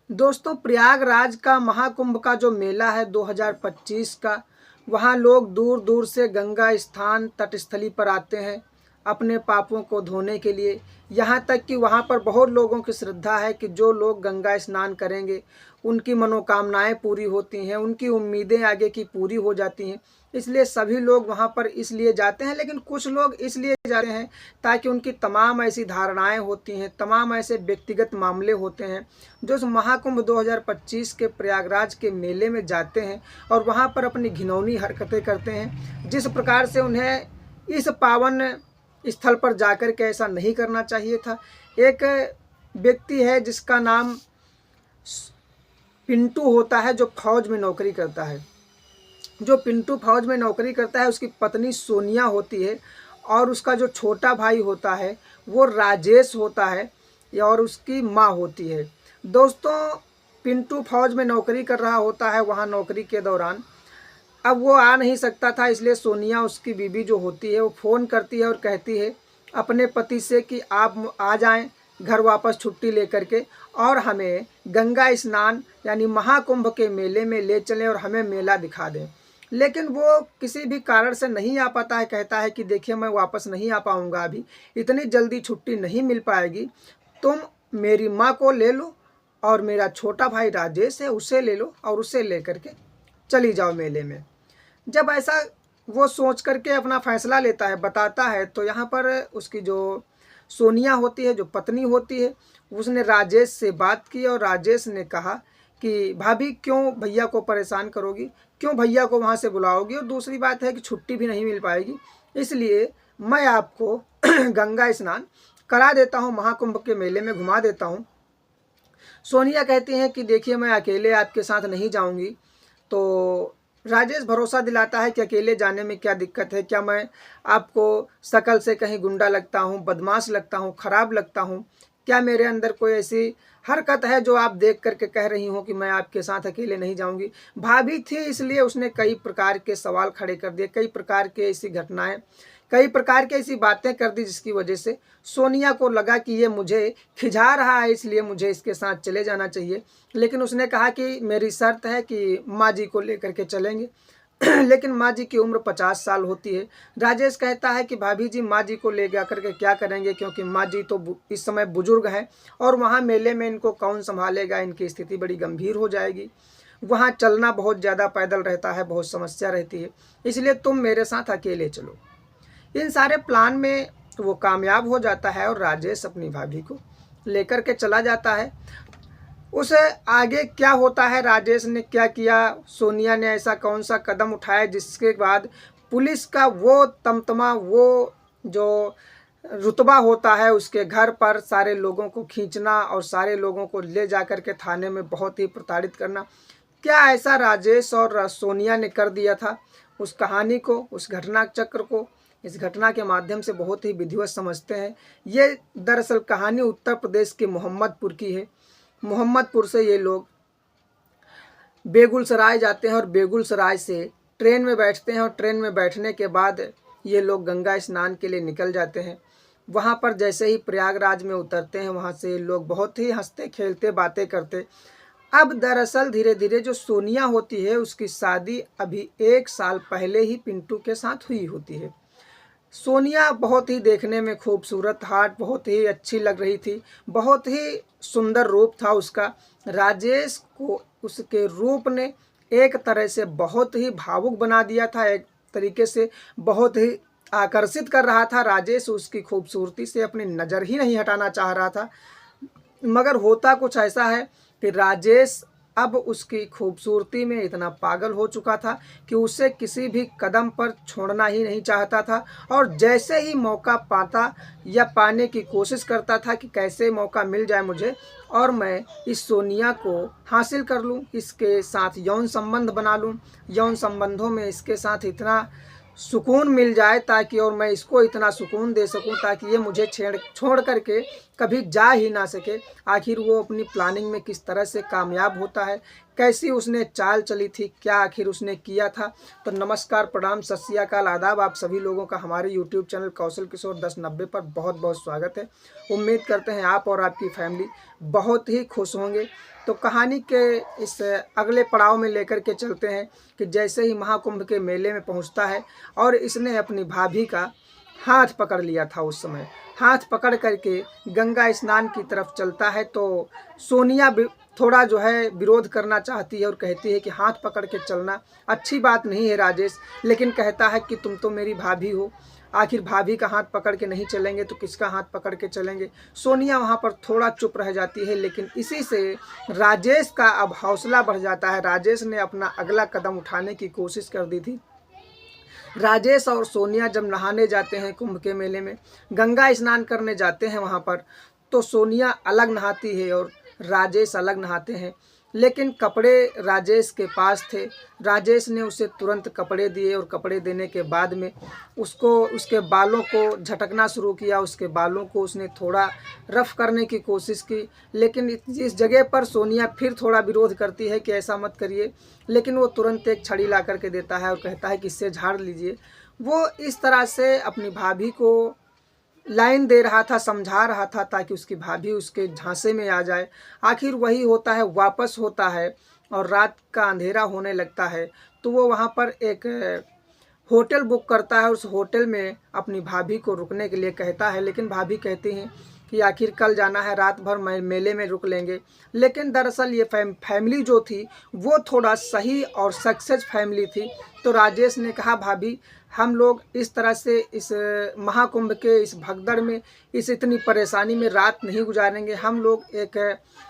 दोस्तों, प्रयागराज का महाकुंभ का जो मेला है 2025 का, वहाँ लोग दूर दूर से गंगा स्थान तटस्थली पर आते हैं अपने पापों को धोने के लिए। यहाँ तक कि वहाँ पर बहुत लोगों की श्रद्धा है कि जो लोग गंगा स्नान करेंगे उनकी मनोकामनाएं पूरी होती हैं, उनकी उम्मीदें आगे की पूरी हो जाती हैं। इसलिए सभी लोग वहाँ पर इसलिए जाते हैं, लेकिन कुछ लोग इसलिए जाते हैं ताकि उनकी तमाम ऐसी धारणाएं होती हैं, तमाम ऐसे व्यक्तिगत मामले होते हैं जो उस महाकुंभ 2025 के प्रयागराज के मेले में जाते हैं और वहाँ पर अपनी घिनौनी हरकतें करते हैं। जिस प्रकार से उन्हें इस पावन स्थल पर जाकर के ऐसा नहीं करना चाहिए था। एक व्यक्ति है जिसका नाम पिंटू होता है, जो फौज में नौकरी करता है। जो पिंटू फौज में नौकरी करता है, उसकी पत्नी सोनिया होती है और उसका जो छोटा भाई होता है वो राजेश होता है और उसकी माँ होती है। दोस्तों, पिंटू फौज में नौकरी कर रहा होता है। वहाँ नौकरी के दौरान अब वो आ नहीं सकता था, इसलिए सोनिया उसकी बीवी जो होती है वो फ़ोन करती है और कहती है अपने पति से कि आप आ जाएं घर वापस छुट्टी लेकर के और हमें गंगा स्नान यानी महाकुंभ के मेले में ले चलें और हमें मेला दिखा दें। लेकिन वो किसी भी कारण से नहीं आ पाता है। कहता है कि देखिए, मैं वापस नहीं आ पाऊँगा, अभी इतनी जल्दी छुट्टी नहीं मिल पाएगी। तुम मेरी माँ को ले लो और मेरा छोटा भाई राजेश है उसे ले लो और उसे ले करके चली जाओ मेले में। जब ऐसा वो सोच करके अपना फैसला लेता है, बताता है, तो यहाँ पर उसकी जो सोनिया होती है, जो पत्नी होती है, उसने राजेश से बात की और राजेश ने कहा कि भाभी क्यों भैया को परेशान करोगी, क्यों भैया को वहाँ से बुलाओगी, और दूसरी बात है कि छुट्टी भी नहीं मिल पाएगी, इसलिए मैं आपको गंगा स्नान करा देता हूँ, महाकुंभ के मेले में घुमा देता हूँ। सोनिया कहती हैं कि देखिए, मैं अकेले आपके साथ नहीं जाऊँगी। तो राजेश भरोसा दिलाता है कि अकेले जाने में क्या दिक्कत है, क्या मैं आपको शक्ल से कहीं गुंडा लगता हूँ, बदमाश लगता हूँ, ख़राब लगता हूँ, क्या मेरे अंदर कोई ऐसी हरकत है जो आप देख करके कह रही हो कि मैं आपके साथ अकेले नहीं जाऊंगी। भाभी थी इसलिए उसने कई प्रकार के सवाल खड़े कर दिए, कई प्रकार की ऐसी घटनाएं, कई प्रकार की ऐसी बातें कर दी जिसकी वजह से सोनिया को लगा कि ये मुझे खिजा रहा है, इसलिए मुझे इसके साथ चले जाना चाहिए। लेकिन उसने कहा कि मेरी शर्त है कि माँ जी को लेकर के चलेंगे। लेकिन माँ जी की उम्र 50 साल होती है। राजेश कहता है कि भाभी जी माँ जी को ले जा करके क्या करेंगे, क्योंकि माँ जी तो इस समय बुजुर्ग हैं और वहाँ मेले में इनको कौन संभालेगा, इनकी स्थिति बड़ी गंभीर हो जाएगी, वहाँ चलना बहुत ज़्यादा पैदल रहता है, बहुत समस्या रहती है, इसलिए तुम मेरे साथ अकेले चलो। इन सारे प्लान में वो कामयाब हो जाता है और राजेश अपनी भाभी को लेकर के चला जाता है। उसे आगे क्या होता है, राजेश ने क्या किया, सोनिया ने ऐसा कौन सा कदम उठाया जिसके बाद पुलिस का वो तमतमा, वो जो रुतबा होता है उसके घर पर सारे लोगों को खींचना और सारे लोगों को ले जाकर के थाने में बहुत ही प्रताड़ित करना, क्या ऐसा राजेश और सोनिया ने कर दिया था। उस कहानी को, उस घटना चक्र को इस घटना के माध्यम से बहुत ही विधिवत समझते हैं। ये दरअसल कहानी उत्तर प्रदेश के मोहम्मदपुर की है। मोहम्मदपुर से ये लोग बेगूसराय जाते हैं और बेगूसराय से ट्रेन में बैठते हैं और ट्रेन में बैठने के बाद ये लोग गंगा स्नान के लिए निकल जाते हैं। वहाँ पर जैसे ही प्रयागराज में उतरते हैं, वहाँ से लोग बहुत ही हंसते खेलते बातें करते। अब दरअसल धीरे धीरे जो सोनिया होती है उसकी शादी अभी 1 साल पहले ही पिंटू के साथ हुई होती है। सोनिया बहुत ही देखने में खूबसूरत था, बहुत ही अच्छी लग रही थी, बहुत ही सुंदर रूप था उसका। राजेश को उसके रूप ने एक तरह से बहुत ही भावुक बना दिया था, एक तरीके से बहुत ही आकर्षित कर रहा था। राजेश उसकी खूबसूरती से अपनी नज़र ही नहीं हटाना चाह रहा था। मगर होता कुछ ऐसा है कि राजेश अब उसकी खूबसूरती में इतना पागल हो चुका था कि उसे किसी भी कदम पर छोड़ना ही नहीं चाहता था और जैसे ही मौका पाता या पाने की कोशिश करता था कि कैसे मौका मिल जाए मुझे और मैं इस सोनिया को हासिल कर लूं, इसके साथ यौन संबंध बना लूं, यौन संबंधों में इसके साथ इतना सुकून मिल जाए ताकि और मैं इसको इतना सुकून दे सकूं ताकि ये मुझे छोड़ करके कभी जा ही ना सके। आखिर वो अपनी प्लानिंग में किस तरह से कामयाब होता है, कैसी उसने चाल चली थी, क्या आखिर उसने किया था। तो नमस्कार, प्रणाम, सत श्री अकाल, आदाब। आप सभी लोगों का हमारे यूट्यूब चैनल कौशल किशोर 1090 पर बहुत बहुत स्वागत है। उम्मीद करते हैं आप और आपकी फैमिली बहुत ही खुश होंगे। तो कहानी के इस अगले पड़ाव में लेकर के चलते हैं कि जैसे ही महाकुंभ के मेले में पहुंचता है और इसने अपनी भाभी का हाथ पकड़ लिया था। उस समय हाथ पकड़ करके गंगा स्नान की तरफ चलता है तो सोनिया थोड़ा जो है विरोध करना चाहती है और कहती है कि हाथ पकड़ के चलना अच्छी बात नहीं है राजेश, लेकिन कहता है कि तुम तो मेरी भाभी हो, आखिर भाभी का हाथ पकड़ के नहीं चलेंगे तो किसका हाथ पकड़ के चलेंगे। सोनिया वहाँ पर थोड़ा चुप रह जाती है, लेकिन इसी से राजेश का अब हौसला बढ़ जाता है। राजेश ने अपना अगला कदम उठाने की कोशिश कर दी थी। राजेश और सोनिया जब नहाने जाते हैं कुंभ के मेले में, गंगा स्नान करने जाते हैं वहाँ पर, तो सोनिया अलग नहाती है और राजेश अलग नहाते हैं। लेकिन कपड़े राजेश के पास थे। राजेश ने उसे तुरंत कपड़े दिए और कपड़े देने के बाद में उसको उसके बालों को झटकना शुरू किया। उसके बालों को उसने थोड़ा रफ़ करने की कोशिश की, लेकिन इस जगह पर सोनिया फिर थोड़ा विरोध करती है कि ऐसा मत करिए। लेकिन वो तुरंत एक छड़ी ला करके देता है और कहता है कि इससे झाड़ लीजिए। वो इस तरह से अपनी भाभी को लाइन दे रहा था, समझा रहा था ताकि उसकी भाभी उसके झांसे में आ जाए। आखिर वही होता है, वापस होता है और रात का अंधेरा होने लगता है। तो वो वहाँ पर एक होटल बुक करता है। उस होटल में अपनी भाभी को रुकने के लिए कहता है, लेकिन भाभी कहती हैं कि आखिर कल जाना है, रात भर मेले में रुक लेंगे। लेकिन दरअसल ये फैमिली जो थी वो थोड़ा सही और सक्सेस फैमिली थी। तो राजेश ने कहा, भाभी हम लोग इस तरह से इस महाकुंभ के इस भगदड़ में, इस इतनी परेशानी में रात नहीं गुजारेंगे। हम लोग एक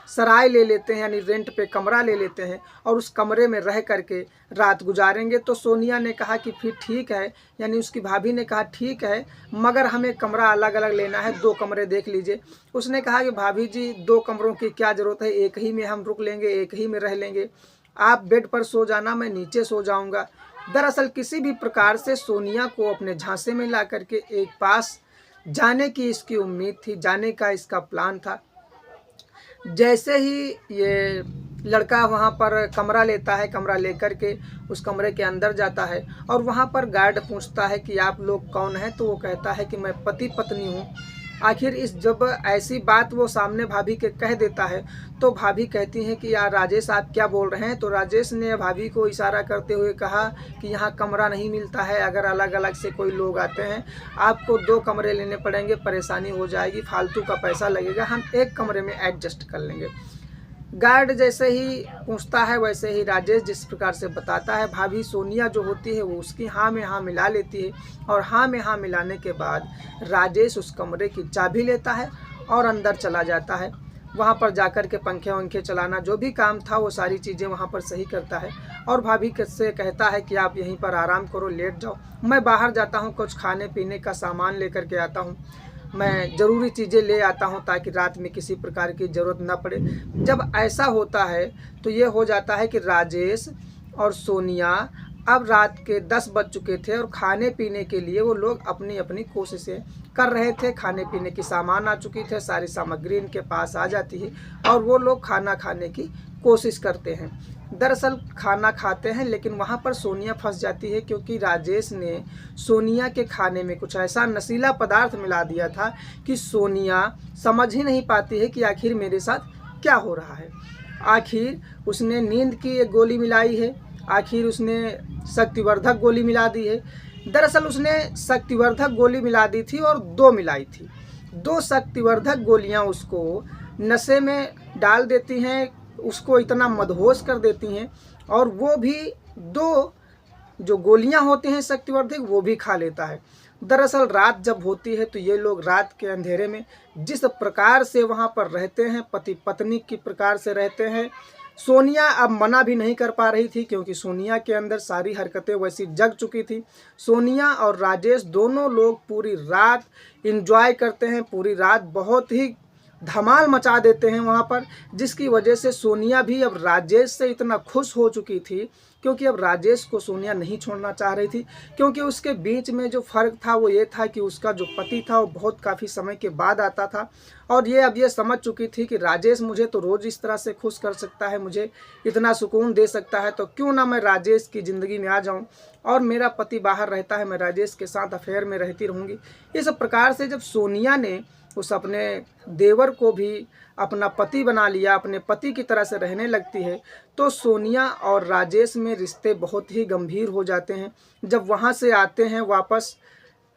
सराय ले लेते हैं, यानी रेंट पे कमरा ले लेते हैं और उस कमरे में रह करके रात गुजारेंगे। तो सोनिया ने कहा कि फिर ठीक है, यानी उसकी भाभी ने कहा ठीक है, मगर हमें कमरा अलग अलग लेना है, 2 कमरे देख लीजिए। उसने कहा कि भाभी जी 2 कमरों की क्या ज़रूरत है, एक ही में हम रुक लेंगे, एक ही में रह लेंगे। आप बेड पर सो जाना, मैं नीचे सो जाऊंगा। दरअसल किसी भी प्रकार से सोनिया को अपने झांसे में ला करके एक पास जाने की इसकी उम्मीद थी, जाने का इसका प्लान था। जैसे ही ये लड़का वहाँ पर कमरा लेता है, कमरा लेकर के उस कमरे के अंदर जाता है और वहाँ पर गार्ड पूछता है कि आप लोग कौन हैं। तो वो कहता है कि मैं पति पत्नी हूँ। आखिर इस जब ऐसी बात वो सामने भाभी के कह देता है तो भाभी कहती हैं कि यार राजेश आप क्या बोल रहे हैं। तो राजेश ने भाभी को इशारा करते हुए कहा कि यहाँ कमरा नहीं मिलता है, अगर अलग अलग से कोई लोग आते हैं आपको 2 कमरे लेने पड़ेंगे, परेशानी हो जाएगी, फालतू का पैसा लगेगा, हम एक कमरे में एडजस्ट कर लेंगे। गार्ड जैसे ही पूछता है वैसे ही राजेश जिस प्रकार से बताता है, भाभी सोनिया जो होती है वो उसकी हाँ में हाँ मिला लेती है और हाँ में हाँ मिलाने के बाद राजेश उस कमरे की चाबी लेता है और अंदर चला जाता है। वहाँ पर जाकर के पंखे वंखे चलाना, जो भी काम था वो सारी चीज़ें वहाँ पर सही करता है और भाभी से कहता है कि आप यहीं पर आराम करो, लेट जाओ, मैं बाहर जाता हूँ, कुछ खाने पीने का सामान लेकर के आता हूँ, मैं ज़रूरी चीज़ें ले आता हूं ताकि रात में किसी प्रकार की ज़रूरत ना पड़े। जब ऐसा होता है तो ये हो जाता है कि राजेश और सोनिया अब रात के 10 बज चुके थे और खाने पीने के लिए वो लोग अपनी अपनी कोशिशें कर रहे थे। खाने पीने की सामान आ चुकी थे, सारी सामग्री इनके पास आ जाती है और वो लोग खाना खाने की कोशिश करते हैं। दरअसल खाना खाते हैं, लेकिन वहाँ पर सोनिया फंस जाती है क्योंकि राजेश ने सोनिया के खाने में कुछ ऐसा नशीला पदार्थ मिला दिया था कि सोनिया समझ ही नहीं पाती है कि आखिर मेरे साथ क्या हो रहा है। आखिर उसने नींद की एक गोली मिलाई है, आखिर उसने शक्तिवर्धक गोली मिला दी है। दरअसल उसने शक्तिवर्धक गोली मिला दी थी और 2 मिलाई थी। 2 शक्तिवर्धक गोलियां उसको नशे में डाल देती हैं, उसको इतना मदहोश कर देती हैं और वो भी 2 जो गोलियां होती हैं शक्तिवर्धक वो भी खा लेता है। दरअसल रात जब होती है तो ये लोग रात के अंधेरे में जिस प्रकार से वहाँ पर रहते हैं, पति पत्नी की प्रकार से रहते हैं। सोनिया अब मना भी नहीं कर पा रही थी क्योंकि सोनिया के अंदर सारी हरकतें वैसी जग चुकी थी। सोनिया और राजेश दोनों लोग पूरी रात एंजॉय करते हैं, पूरी रात बहुत ही धमाल मचा देते हैं वहाँ पर, जिसकी वजह से सोनिया भी अब राजेश से इतना खुश हो चुकी थी, क्योंकि अब राजेश को सोनिया नहीं छोड़ना चाह रही थी। क्योंकि उसके बीच में जो फ़र्क था वो ये था कि उसका जो पति था वो बहुत काफ़ी समय के बाद आता था, और ये अब ये समझ चुकी थी कि राजेश मुझे तो रोज़ इस तरह से खुश कर सकता है, मुझे इतना सुकून दे सकता है, तो क्यों ना मैं राजेश की ज़िंदगी में आ जाऊँ, और मेरा पति बाहर रहता है, मैं राजेश के साथ अफेयर में रहती रहूँगी। इस प्रकार से जब सोनिया ने उस अपने देवर को भी अपना पति बना लिया, अपने पति की तरह से रहने लगती है, तो सोनिया और राजेश में रिश्ते बहुत ही गंभीर हो जाते हैं। जब वहाँ से आते हैं वापस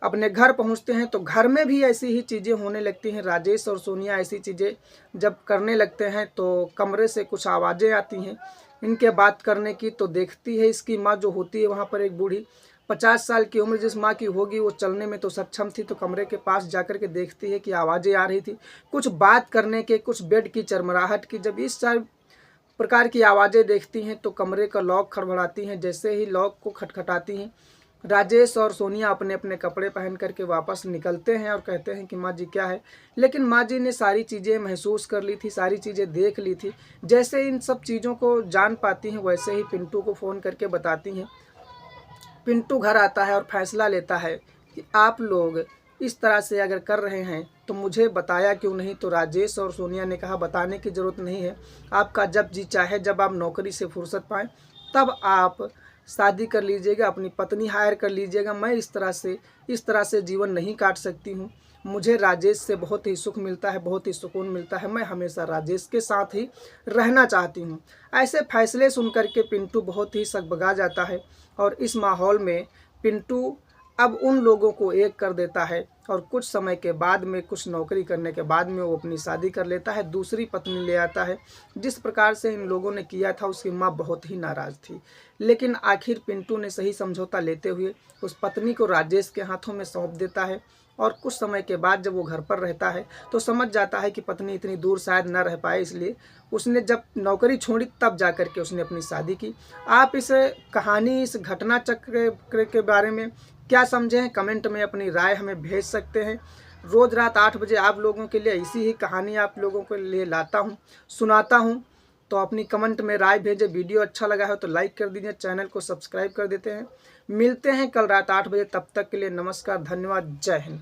अपने घर पहुँचते हैं, तो घर में भी ऐसी ही चीज़ें होने लगती हैं। राजेश और सोनिया ऐसी चीज़ें जब करने लगते हैं तो कमरे से कुछ आवाज़ें आती हैं इनके बात करने की। तो देखती है इसकी माँ जो होती है वहाँ पर, एक बूढ़ी 50 साल की उम्र जिस माँ की होगी, वो चलने में तो सक्षम थी, तो कमरे के पास जाकर के देखती है कि आवाज़ें आ रही थी, कुछ बात करने के, कुछ बेड की चरमराहट की। जब इस प्रकार की आवाज़ें देखती हैं तो कमरे का लॉक खड़बड़ाती हैं। जैसे ही लॉक को खटखटाती हैं, राजेश और सोनिया अपने अपने कपड़े पहन करके वापस निकलते हैं और कहते हैं कि माँ जी क्या है। लेकिन माँ जी ने सारी चीज़ें महसूस कर ली थी, सारी चीज़ें देख ली थी। जैसे इन सब चीज़ों को जान पाती हैं, वैसे ही पिंटू को फ़ोन करके बताती हैं। पिंटू घर आता है और फैसला लेता है कि आप लोग इस तरह से अगर कर रहे हैं तो मुझे बताया क्यों नहीं। तो राजेश और सोनिया ने कहा बताने की ज़रूरत नहीं है, आपका जब जी चाहे, जब आप नौकरी से फुर्सत पाएँ तब आप शादी कर लीजिएगा, अपनी पत्नी हायर कर लीजिएगा। मैं इस तरह से जीवन नहीं काट सकती हूँ। मुझे राजेश से बहुत ही सुख मिलता है, बहुत ही सुकून मिलता है, मैं हमेशा राजेश के साथ ही रहना चाहती हूँ। ऐसे फैसले सुन कर के पिंटू बहुत ही सकबगा जाता है, और इस माहौल में पिंटू अब उन लोगों को एक कर देता है, और कुछ समय के बाद में, कुछ नौकरी करने के बाद में वो अपनी शादी कर लेता है, दूसरी पत्नी ले आता है। जिस प्रकार से इन लोगों ने किया था उसकी माँ बहुत ही नाराज़ थी, लेकिन आखिर पिंटू ने सही समझौता लेते हुए उस पत्नी को राजेश के हाथों में सौंप देता है। और कुछ समय के बाद जब वो घर पर रहता है तो समझ जाता है कि पत्नी इतनी दूर शायद न रह पाए, इसलिए उसने जब नौकरी छोड़ी तब जा कर के उसने अपनी शादी की। आप इस कहानी, इस घटना चक्र के बारे में क्या समझे हैं, कमेंट में अपनी राय हमें भेज सकते हैं। रोज़ रात 8 बजे आप लोगों के लिए ऐसी ही कहानी आप लोगों के लिए लाता हूँ, सुनाता हूँ। तो अपनी कमेंट में राय भेजें। वीडियो अच्छा लगा है तो लाइक कर दीजिए, चैनल को सब्सक्राइब कर देते हैं। मिलते हैं कल रात 8 बजे, तब तक के लिए नमस्कार, धन्यवाद, जय हिंद।